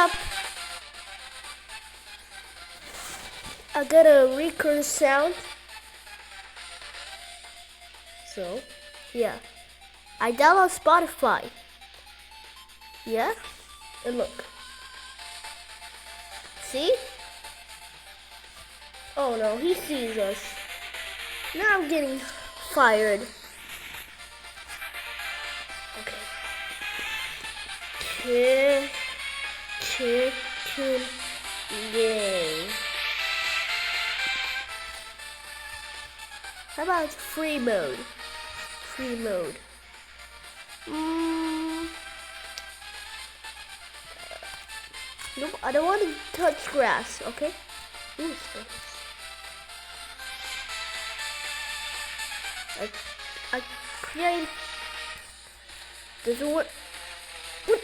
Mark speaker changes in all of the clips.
Speaker 1: up. I got a record sound. So, yeah. I download Spotify. Yeah? And look. See? Oh no, he sees us. Now I'm getting fired. Okay. Chicken game. How about free mode? Free mode. No, I don't want to touch grass, okay? Ooh, I create. Doesn't work. What?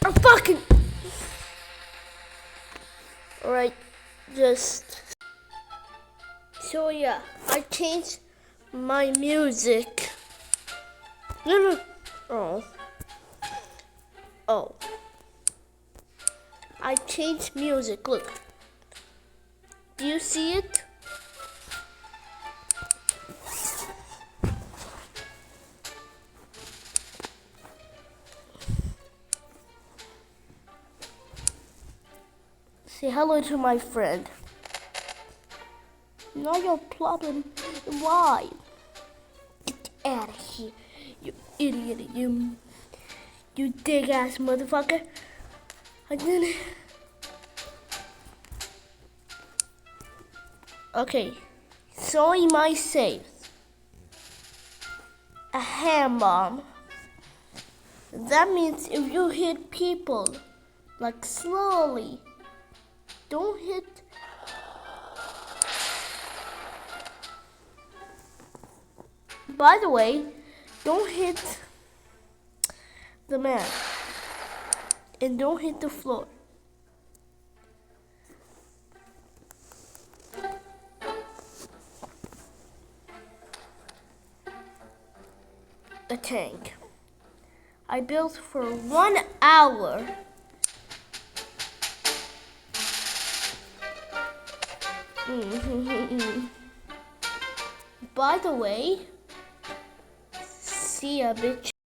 Speaker 1: I'm fucking. Alright, just. So yeah, I changed my music. No. Oh. I changed music. Look. Do you see it? Say hello to my friend. Now you're plopping. Why? Get out of here, you idiot, you dig ass motherfucker. I didn't. Okay, so in my safe, a hand bomb. That means if you hit people, like slowly, don't hit. By the way, don't hit the man and don't hit the floor. A tank I built for 1 hour. By the way, see ya, bitch.